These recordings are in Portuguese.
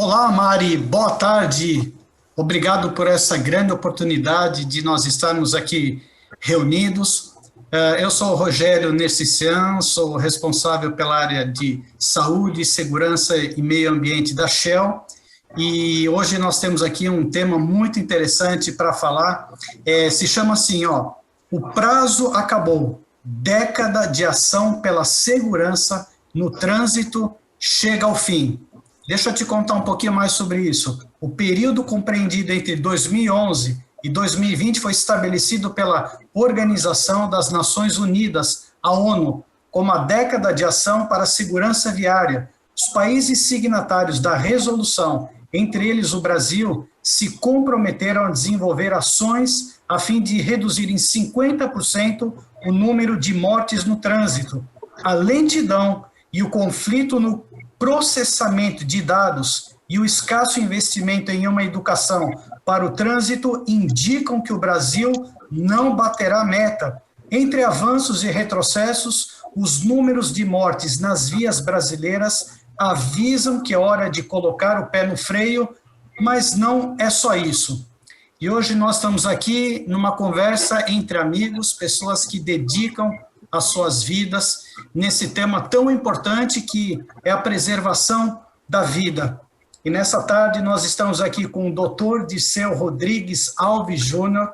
Olá, Mari, boa tarde. Obrigado por essa grande oportunidade de nós estarmos aqui reunidos. Eu sou o Rogério Nercician, sou responsável pela área de saúde, segurança e meio ambiente da Shell. E hoje nós temos aqui um tema muito interessante para falar. Se chama assim, o prazo acabou. Década de ação pela segurança no trânsito chega ao fim. Deixa eu te contar um pouquinho mais sobre isso. O período compreendido entre 2011 e 2020 foi estabelecido pela Organização das Nações Unidas, a ONU, como a década de ação para a segurança viária. Os países signatários da resolução, entre eles o Brasil, se comprometeram a desenvolver ações a fim de reduzir em 50% o número de mortes no trânsito. A lentidão e o conflito no processamento de dados e o escasso investimento em uma educação para o trânsito indicam que o Brasil não baterá a meta. Entre avanços e retrocessos, os números de mortes nas vias brasileiras avisam que é hora de colocar o pé no freio, mas não é só isso. E hoje nós estamos aqui numa conversa entre amigos, pessoas que dedicam as suas vidas nesse tema tão importante que é a preservação da vida. E nessa tarde nós estamos aqui com o Dr. Dirceu Rodrigues Alves Júnior.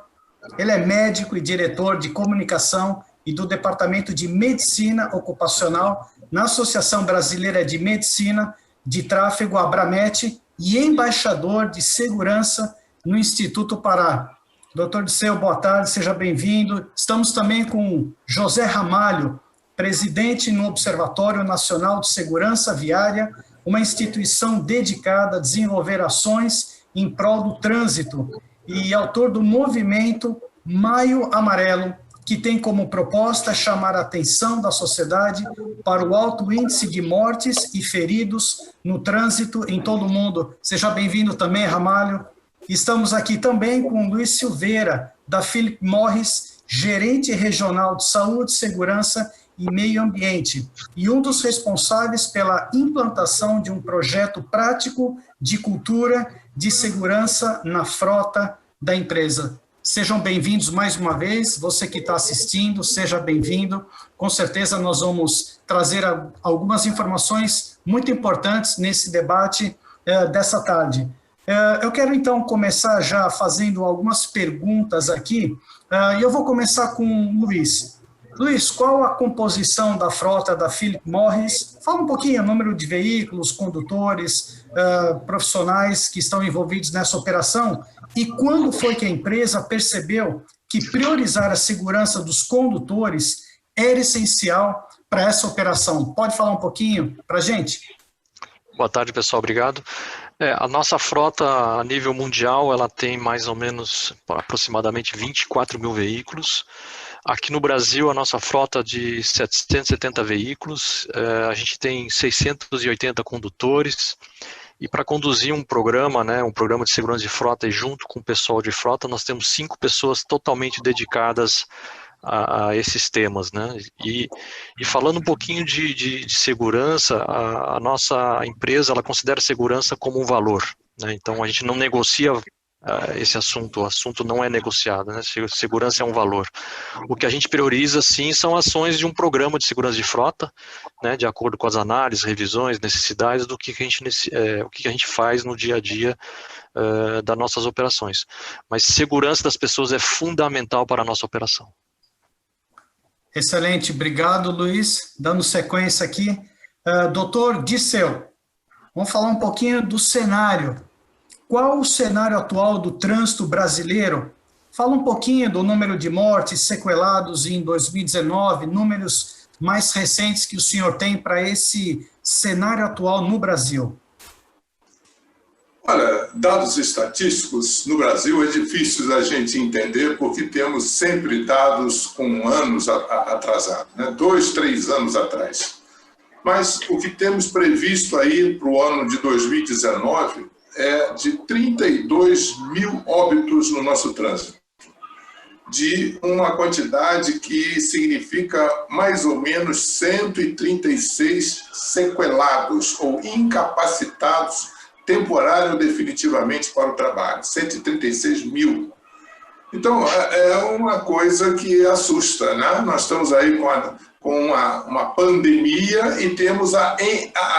Ele é médico e diretor de comunicação e do Departamento de Medicina Ocupacional na Associação Brasileira de Medicina de Tráfego, Abramet, e embaixador de segurança no Instituto Pará. Doutor Dirceu, boa tarde, seja bem-vindo. Estamos também com José Ramalho, presidente no Observatório Nacional de Segurança Viária, uma instituição dedicada a desenvolver ações em prol do trânsito e autor do movimento Maio Amarelo, que tem como proposta chamar a atenção da sociedade para o alto índice de mortes e feridos no trânsito em todo o mundo. Seja bem-vindo também, Ramalho. Estamos aqui também com Luiz Silveira, da Philip Morris, gerente regional de saúde, segurança e meio ambiente, e um dos responsáveis pela implantação de um projeto prático de cultura de segurança na frota da empresa. Sejam bem-vindos mais uma vez, você que está assistindo, seja bem-vindo. Com certeza nós vamos trazer algumas informações muito importantes nesse debate dessa tarde. Eu quero então começar já fazendo algumas perguntas aqui, e eu vou começar com o Luiz. Luiz, qual a composição da frota da Philip Morris? Fala um pouquinho o número de veículos, condutores, profissionais que estão envolvidos nessa operação e quando foi que a empresa percebeu que priorizar a segurança dos condutores era essencial para essa operação. Pode falar um pouquinho para a gente? Boa tarde, pessoal. Obrigado. A nossa frota a nível mundial, ela tem mais ou menos aproximadamente 24 mil veículos. Aqui no Brasil, a nossa frota de 770 veículos, a gente tem 680 condutores, e para conduzir um programa, um programa de segurança de frota, e junto com o pessoal de frota, nós temos 5 pessoas totalmente dedicadas a esses temas, E falando um pouquinho de segurança, a nossa empresa, ela considera a segurança como um valor, Então a gente não negocia esse assunto, o assunto não é negociado, Segurança é um valor. O que a gente prioriza, sim, são ações de um programa de segurança de frota, de acordo com as análises, revisões, necessidades do que a gente faz no dia a dia das nossas operações. Mas segurança das pessoas é fundamental para a nossa operação. Excelente, obrigado, Luiz. Dando sequência aqui, doutor Dirceu, vamos falar um pouquinho do cenário. Qual o cenário atual do trânsito brasileiro? Fala um pouquinho do número de mortes sequelados em 2019, números mais recentes que o senhor tem para esse cenário atual no Brasil. Olha, dados estatísticos no Brasil é difícil da gente entender porque temos sempre dados com anos atrasados, 2, 3 anos atrás. Mas o que temos previsto aí para o ano de 2019 é de 32 mil óbitos no nosso trânsito, de uma quantidade que significa mais ou menos 136 sequelados ou incapacitados temporário ou definitivamente para o trabalho, 136 mil. Então, é uma coisa que assusta, né? Nós estamos aí com uma pandemia e temos a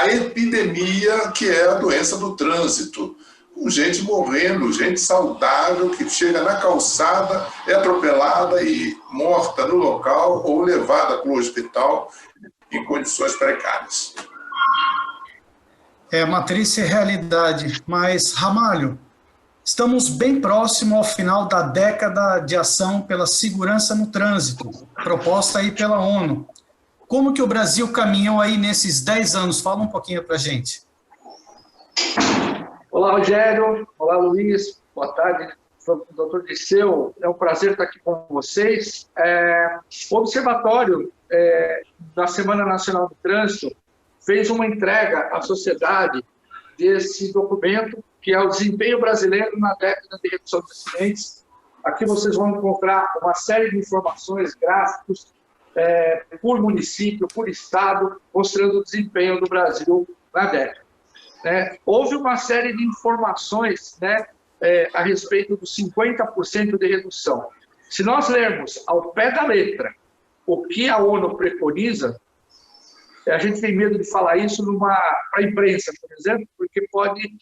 epidemia, que é a doença do trânsito. Com gente morrendo, gente saudável que chega na calçada, é atropelada e morta no local ou levada para o hospital em condições precárias. É uma triste realidade, mas, Ramalho, estamos bem próximo ao final da década de ação pela segurança no trânsito, proposta aí pela ONU. Como que o Brasil caminhou aí nesses 10 anos? Fala um pouquinho para a gente. Olá, Rogério. Olá, Luiz. Boa tarde, doutor Disseu. É um prazer estar aqui com vocês. O Observatório da Semana Nacional do Trânsito fez uma entrega à sociedade desse documento, que é o desempenho brasileiro na década de redução de acidentes. Aqui vocês vão encontrar uma série de informações, gráficos, por município, por estado, mostrando o desempenho do Brasil na década. Houve uma série de informações, a respeito dos 50% de redução. Se nós lermos ao pé da letra o que a ONU preconiza, a gente tem medo de falar isso para a imprensa, por exemplo, porque pode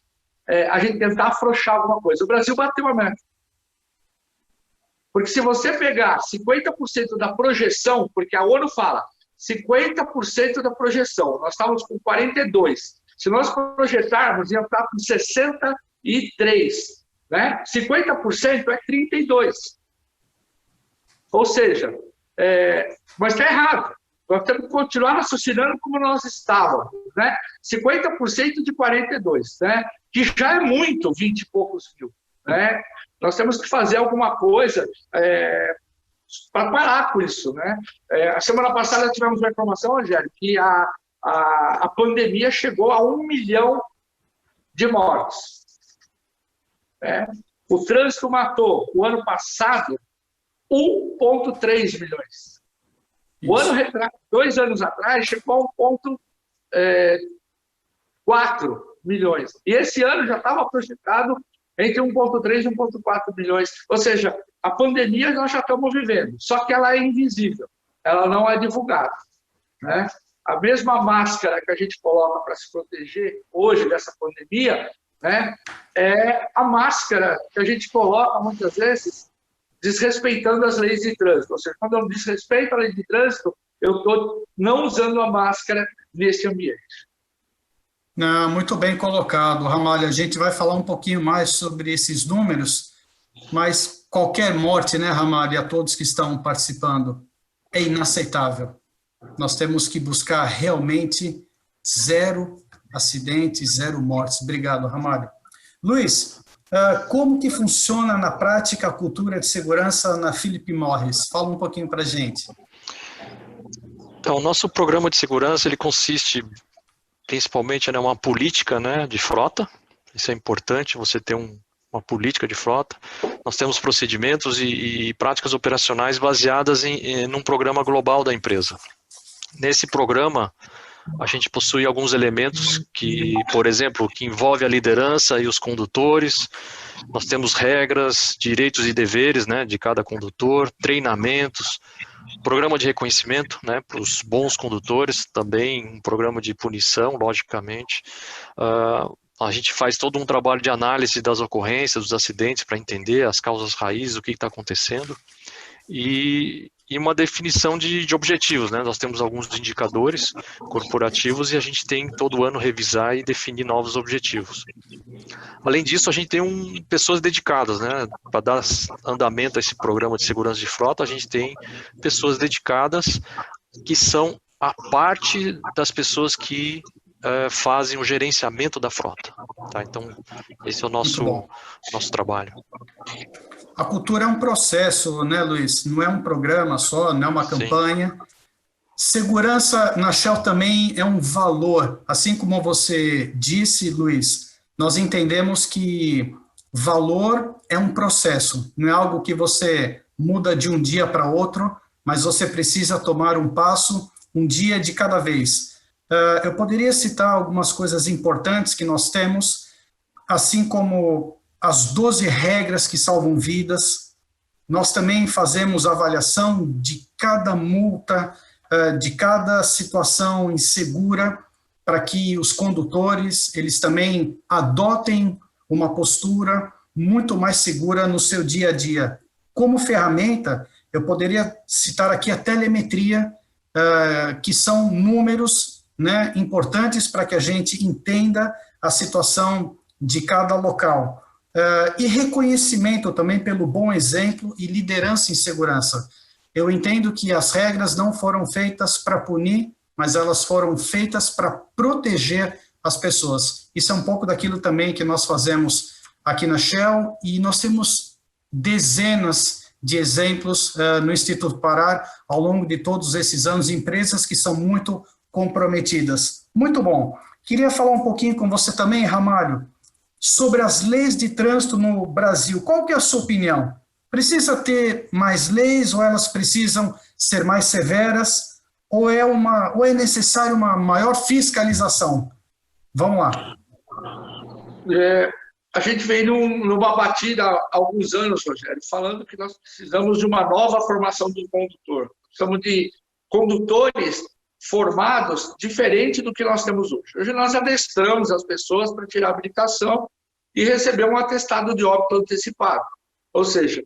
a gente tentar afrouxar alguma coisa. O Brasil bateu a meta. Porque se você pegar 50% da projeção, porque a ONU fala 50% da projeção, nós estávamos com 42%. Se nós projetarmos, ia estar com 63%. 50% é 32%. Ou seja, mas está errado. Nós temos que continuar raciocinando como nós estávamos. 50% de 42%, que já é muito, 20 e poucos mil. Nós temos que fazer alguma coisa para parar com isso. A semana passada tivemos uma informação, Rogério, que a pandemia chegou a 1 milhão de mortes. O trânsito matou, o ano passado, 1,3 milhões. O ano 2 anos atrás, chegou a 1,4 milhões. E esse ano já estava projetado entre 1,3 e 1,4 milhões. Ou seja, a pandemia nós já estamos vivendo, só que ela é invisível, ela não é divulgada. A mesma máscara que a gente coloca para se proteger hoje dessa pandemia, é a máscara que a gente coloca, muitas vezes, desrespeitando as leis de trânsito. Ou seja, quando eu desrespeito a lei de trânsito, eu estou não usando a máscara nesse ambiente. Não, muito bem colocado, Ramalho. A gente vai falar um pouquinho mais sobre esses números, mas qualquer morte, Ramalho, e a todos que estão participando, é inaceitável. Nós temos que buscar realmente 0 acidentes, 0 mortes. Obrigado, Ramalho. Luiz, como que funciona na prática a cultura de segurança na Philip Morris? Fala um pouquinho para a gente. Então, o nosso programa de segurança, ele consiste principalmente em uma política de frota. Isso é importante, você ter uma política de frota. Nós temos procedimentos e práticas operacionais baseadas num programa global da empresa. Nesse programa, a gente possui alguns elementos que, por exemplo, que envolve a liderança e os condutores. Nós temos regras, direitos e deveres de cada condutor, treinamentos, programa de reconhecimento para os bons condutores, também um programa de punição, logicamente. A gente faz todo um trabalho de análise das ocorrências, dos acidentes, para entender as causas raízes, o que está acontecendo. E uma definição de objetivos. Nós temos alguns indicadores corporativos e a gente tem todo ano revisar e definir novos objetivos. Além disso, a gente tem pessoas dedicadas, para dar andamento a esse programa de segurança de frota, a gente tem pessoas dedicadas que são a parte das pessoas que fazem o gerenciamento da frota. Então, esse é o nosso trabalho. A cultura é um processo, Luiz? Não é um programa só, não é uma campanha. Sim. Segurança na Shell também é um valor. Assim como você disse, Luiz, nós entendemos que valor é um processo. Não é algo que você muda de um dia para outro, mas você precisa tomar um passo, um dia de cada vez. Eu poderia citar algumas coisas importantes que nós temos. assim como as 12 regras que salvam vidas. Nós também fazemos avaliação de cada multa, de cada situação insegura, para que os condutores, eles também adotem uma postura muito mais segura no seu dia a dia. Como ferramenta, eu poderia citar aqui a telemetria, que são números, né, importantes para que a gente entenda a situação de cada local. E reconhecimento também pelo bom exemplo e liderança em segurança. Eu entendo que as regras não foram feitas para punir, mas elas foram feitas para proteger as pessoas. Isso é um pouco daquilo também que nós fazemos aqui na Shell, e nós temos dezenas de exemplos no Instituto Parar, ao longo de todos esses anos, empresas que são muito comprometidas. Muito bom. Queria falar um pouquinho com você também, Ramalho, sobre as leis de trânsito no Brasil. Qual que é a sua opinião? Precisa ter mais leis, ou elas precisam ser mais severas, ou é necessário uma maior fiscalização? Vamos lá. A gente vem numa batida há alguns anos, Rogério, falando que nós precisamos de uma nova formação do condutor. Precisamos de condutores formados diferente do que nós temos hoje. Hoje nós adestramos as pessoas para tirar a habilitação e receber um atestado de óbito antecipado. Ou seja,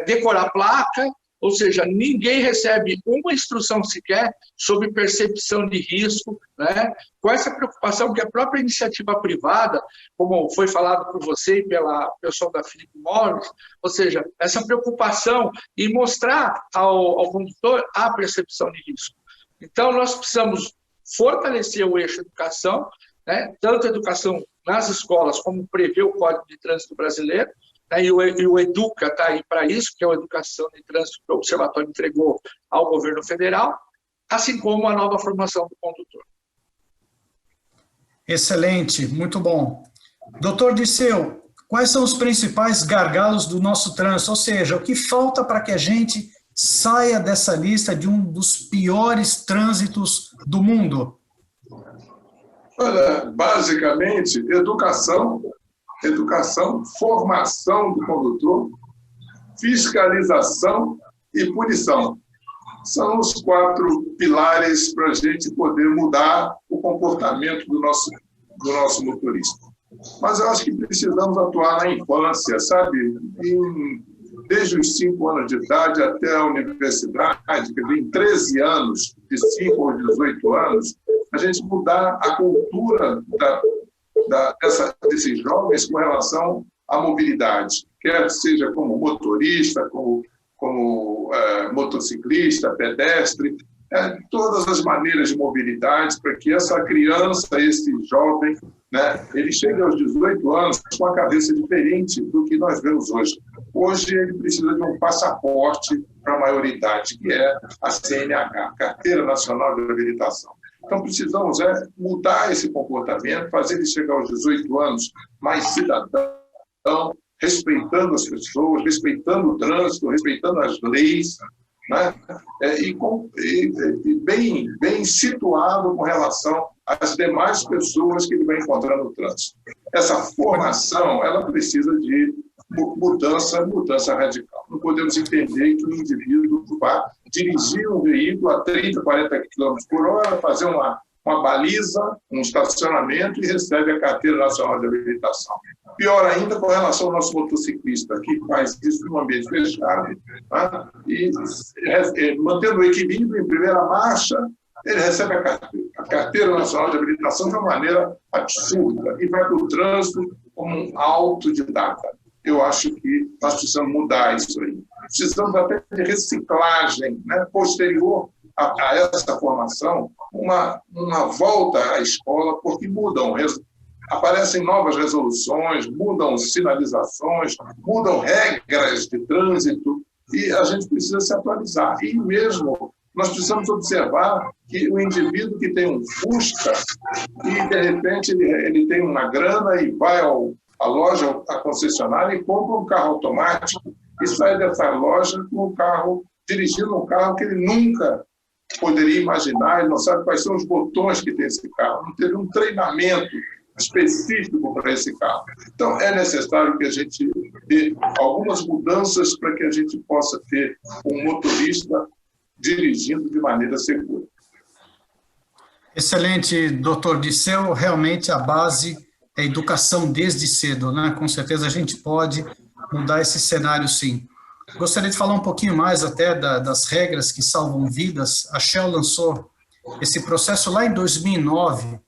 decorar placa, ou seja, ninguém recebe uma instrução sequer sobre percepção de risco, né? Com essa preocupação que a própria iniciativa privada, como foi falado por você e pela pessoa da Philip Morris, ou seja, essa preocupação em mostrar ao condutor a percepção de risco. Então, nós precisamos fortalecer o eixo educação, né? Tanto a educação nas escolas, como prevê o Código de Trânsito Brasileiro, e o Educa está aí para isso, que é a Educação de Trânsito que o Observatório entregou ao governo federal, assim como a nova formação do condutor. Excelente, muito bom. Doutor Dirceu, quais são os principais gargalos do nosso trânsito? Ou seja, o que falta para que a gente saia dessa lista de um dos piores trânsitos do mundo? Olha, basicamente, educação, formação do condutor, fiscalização e punição. São os 4 pilares para a gente poder mudar o comportamento do nosso motorista. Mas eu acho que precisamos atuar na infância, sabe? Desde os 5 anos de idade até a universidade, em 13 anos, de 5 ou 18 anos, a gente mudar a cultura desses jovens com relação à mobilidade, quer seja como motorista, como motociclista, pedestre, todas as maneiras de mobilidade para que essa criança, esse jovem, né, ele chegue aos 18 anos com a cabeça diferente do que nós vemos hoje. Hoje ele precisa de um passaporte para a maioridade, que é a CNH, Carteira Nacional de Habilitação. Então, precisamos mudar esse comportamento, fazer ele chegar aos 18 anos mais cidadão, respeitando as pessoas, respeitando o trânsito, respeitando as leis, né? E bem situado com relação às demais pessoas que ele vai encontrar no trânsito. Essa formação, ela precisa de mudança radical. Não podemos entender que o indivíduo vá dirigir um veículo a 30, 40 km por hora, fazer uma baliza, um estacionamento e recebe a Carteira Nacional de Habilitação. Pior ainda com relação ao nosso motociclista, que faz isso num ambiente fechado, né? E mantendo o equilíbrio em primeira marcha, ele recebe a Carteira Nacional de Habilitação de uma maneira absurda e vai para o trânsito como um autodidata. Eu acho que nós precisamos mudar isso aí. Precisamos até de reciclagem, né, posterior a essa formação, uma volta à escola, porque aparecem novas resoluções, mudam sinalizações, mudam regras de trânsito, e a gente precisa se atualizar. E mesmo nós precisamos observar que o indivíduo que tem um Fusca e, de repente, ele tem uma grana e vai à loja, à concessionária, e compra um carro automático e sai dessa loja com dirigindo um carro que ele nunca poderia imaginar, ele não sabe quais são os botões que tem esse carro, não teve um treinamento específico para esse carro. Então, é necessário que a gente dê algumas mudanças para que a gente possa ter um motorista dirigindo de maneira segura. Excelente, doutor Disseu. Realmente a base é a educação desde cedo, né? Com certeza a gente pode mudar esse cenário, sim. Gostaria de falar um pouquinho mais até das regras que salvam vidas. A Shell lançou esse processo lá em 2009,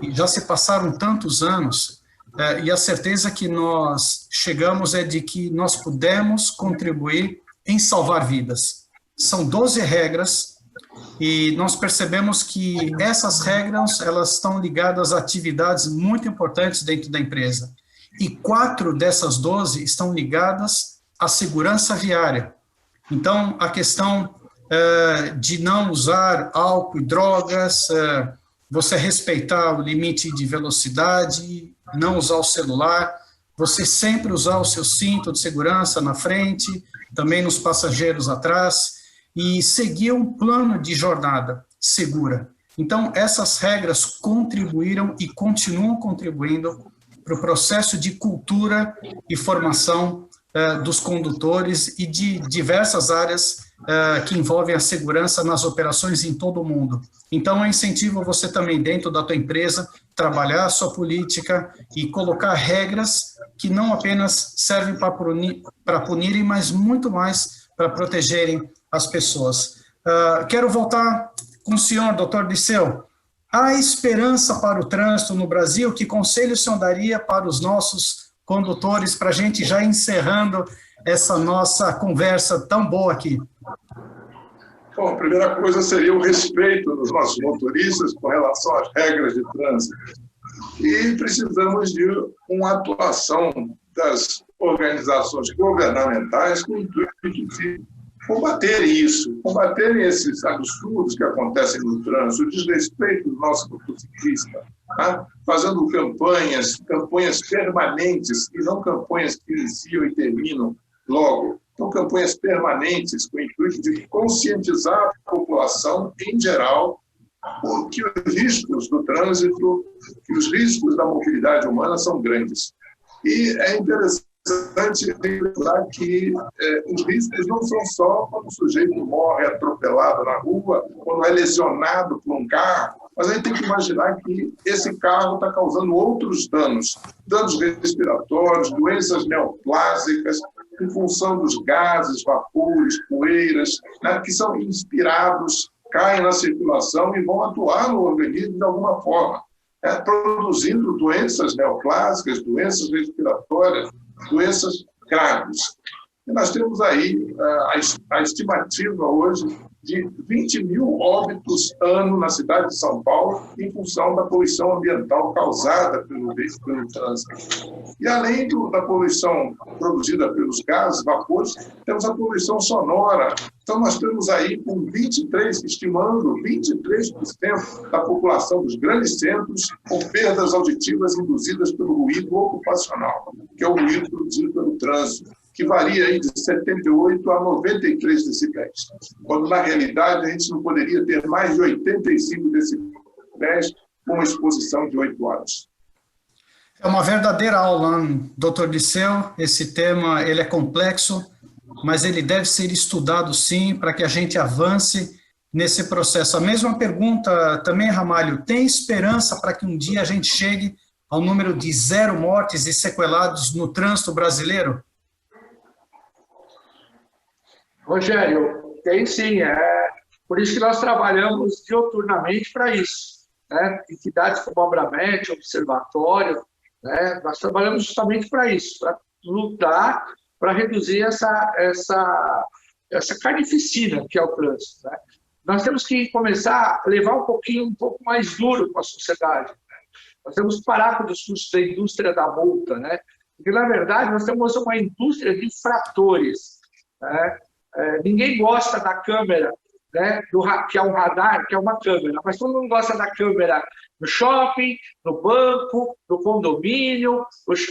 e já se passaram tantos anos, e a certeza que nós chegamos é de que nós pudemos contribuir em salvar vidas. São 12 regras, e nós percebemos que essas regras, elas estão ligadas a atividades muito importantes dentro da empresa. E 4 dessas 12 estão ligadas à segurança viária. Então, a questão de não usar álcool e drogas, você respeitar o limite de velocidade, não usar o celular, você sempre usar o seu cinto de segurança na frente, também nos passageiros atrás, e seguir um plano de jornada segura. Então, essas regras contribuíram e continuam contribuindo para o processo de cultura e formação dos condutores e de diversas áreas que envolvem a segurança nas operações em todo o mundo. Então, eu incentivo você também, dentro da tua empresa, trabalhar a sua política e colocar regras que não apenas servem para punirem, mas muito mais para protegerem as pessoas. Quero voltar com o senhor, doutor Disseu. Há esperança para o trânsito no Brasil? Que conselho o senhor daria para os nossos condutores, para a gente já encerrando essa nossa conversa tão boa aqui? Bom, a primeira coisa seria o respeito dos nossos motoristas com relação às regras de trânsito. E precisamos de uma atuação das organizações governamentais com o intuito de combaterem esses absurdos que acontecem no trânsito, o desrespeito do nosso motociclista, tá? Fazendo campanhas permanentes, e não campanhas que iniciam e terminam logo. Então, campanhas permanentes com o intuito de conscientizar a população em geral que os riscos do trânsito, que os riscos da mobilidade humana são grandes. E é interessante lembrar que os riscos não são só quando o sujeito morre atropelado na rua, quando é lesionado por um carro, mas a gente tem que imaginar que esse carro está causando outros danos respiratórios, doenças neoplásicas, em função dos gases, vapores, poeiras, né, que são inspirados, caem na circulação e vão atuar no organismo de alguma forma, produzindo doenças neoplásicas, doenças respiratórias, doenças graves. E nós temos aí a estimativa hoje de 20 mil óbitos ano na cidade de São Paulo em função da poluição ambiental causada pelo trânsito. E além da poluição produzida pelos gases, vapores, temos a poluição sonora. Então nós temos aí estimando 23% da população dos grandes centros com perdas auditivas induzidas pelo ruído ocupacional, que é o ruído produzido pelo trânsito, que varia aí de 78 a 93 decibéis, quando na realidade a gente não poderia ter mais de 85 decibéis com uma exposição de 8 horas. É uma verdadeira aula, doutor Disseu. Esse tema ele é complexo, mas ele deve ser estudado sim para que a gente avance nesse processo. A mesma pergunta também, Ramalho, tem esperança para que um dia a gente chegue ao número de 0 mortes e sequelados no trânsito brasileiro? Rogério, tem sim. Por isso que nós trabalhamos dioturnamente para isso, né? Entidades como a Abramet, Observatório, né? Nós trabalhamos justamente para isso, para lutar, para reduzir essa carnificina que é o trânsito, né? Nós temos que começar a levar um pouco mais duro com a sociedade, né? Nós temos que parar com o discurso da indústria da multa, né? Porque, na verdade, nós temos uma indústria de infratores, né? Ninguém gosta da câmera, né, que é um radar, que é uma câmera, mas todo mundo gosta da câmera no shopping, no banco, no condomínio,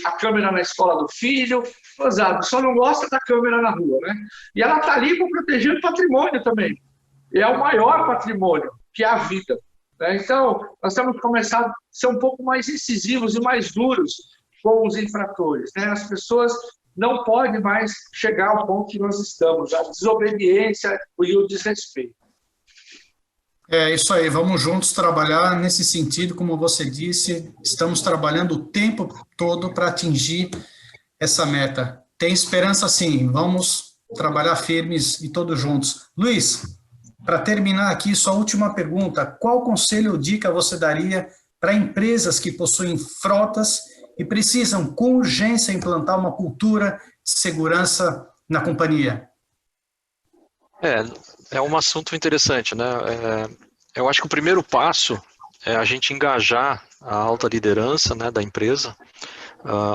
a câmera na escola do filho, só não gosta da câmera na rua, né? E ela está ali para proteger o patrimônio também. E é o maior patrimônio, que é a vida. né? Então, nós temos que começar a ser um pouco mais incisivos e mais duros com os infratores, né? As pessoas não podem mais chegar ao ponto que nós estamos, a desobediência e o desrespeito. É isso aí, vamos juntos trabalhar nesse sentido, como você disse, estamos trabalhando o tempo todo para atingir essa meta. Tem esperança sim, vamos trabalhar firmes e todos juntos. Luiz, para terminar aqui, sua última pergunta, qual conselho ou dica você daria para empresas que possuem frotas e precisam com urgência implantar uma cultura de segurança na companhia? É um assunto interessante, né? Eu acho que o primeiro passo é a gente engajar a alta liderança, né, da empresa,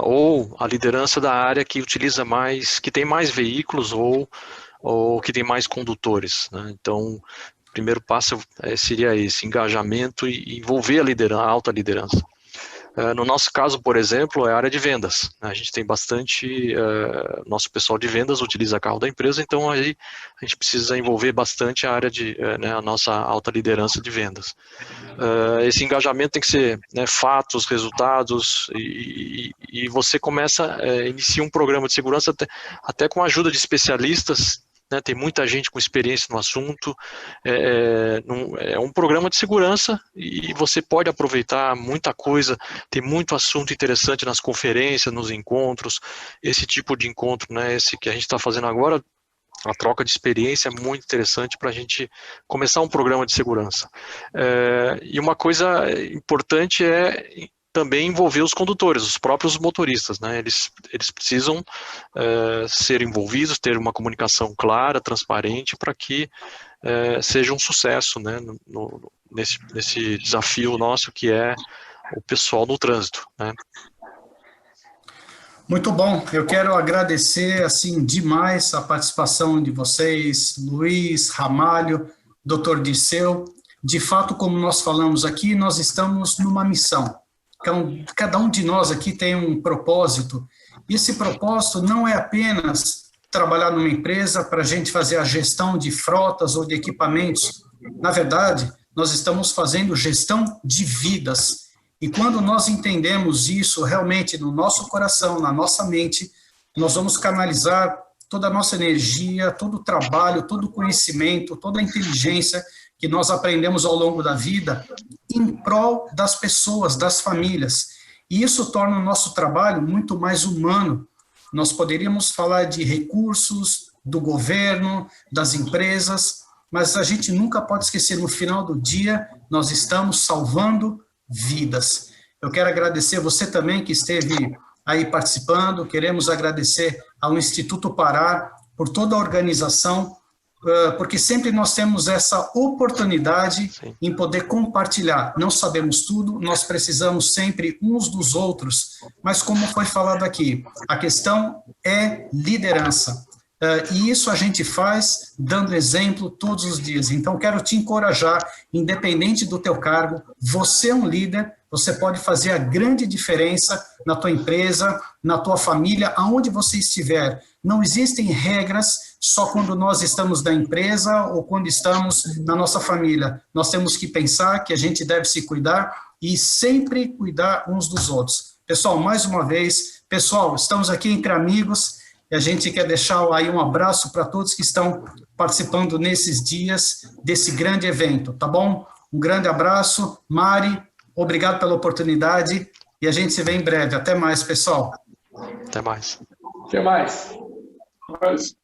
ou a liderança da área que utiliza mais, que tem mais veículos ou que tem mais condutores, né? Então, o primeiro passo seria esse, engajamento e envolver a alta liderança. No nosso caso, por exemplo, é a área de vendas. A gente tem bastante, nosso pessoal de vendas utiliza carro da empresa, então aí a gente precisa envolver bastante a área a nossa alta liderança de vendas. Esse engajamento tem que ser, né, fatos, resultados, e você inicia um programa de segurança até com a ajuda de especialistas, né, tem muita gente com experiência no assunto, é um programa de segurança e você pode aproveitar muita coisa, tem muito assunto interessante nas conferências, nos encontros, esse tipo de encontro, né, esse que a gente está fazendo agora, a troca de experiência é muito interessante para a gente começar um programa de segurança. E uma coisa importante é também envolver os condutores, os próprios motoristas, né? Eles precisam ser envolvidos, ter uma comunicação clara, transparente, para que seja um sucesso, né? Nesse desafio nosso que é o pessoal no trânsito, né? Muito bom, eu quero agradecer assim demais a participação de vocês, Luiz, Ramalho, Dr. Dirceu. De fato, como nós falamos aqui, nós estamos numa missão. Cada um de nós aqui tem um propósito, e esse propósito não é apenas trabalhar numa empresa para a gente fazer a gestão de frotas ou de equipamentos. Na verdade, nós estamos fazendo gestão de vidas. E quando nós entendemos isso realmente no nosso coração, na nossa mente, nós vamos canalizar toda a nossa energia, todo o trabalho, todo o conhecimento, toda a inteligência que nós aprendemos ao longo da vida em prol das pessoas, das famílias. E isso torna o nosso trabalho muito mais humano. Nós poderíamos falar de recursos, do governo, das empresas, mas a gente nunca pode esquecer, no final do dia, nós estamos salvando vidas. Eu quero agradecer você também que esteve aí participando, queremos agradecer ao Instituto Pará por toda a organização, porque sempre nós temos essa oportunidade em poder compartilhar. Não sabemos tudo, nós precisamos sempre uns dos outros, mas como foi falado aqui, a questão é liderança. E isso a gente faz dando exemplo todos os dias. Então, quero te encorajar, independente do teu cargo, você é um líder, você pode fazer a grande diferença na tua empresa, na tua família, aonde você estiver. Não existem regras só quando nós estamos na empresa ou quando estamos na nossa família. Nós temos que pensar que a gente deve se cuidar e sempre cuidar uns dos outros. Pessoal, mais uma vez, estamos aqui entre amigos, e a gente quer deixar aí um abraço para todos que estão participando nesses dias desse grande evento, tá bom? Um grande abraço. Mari, obrigado pela oportunidade e a gente se vê em breve. Até mais, pessoal. Até mais. Até mais. Mas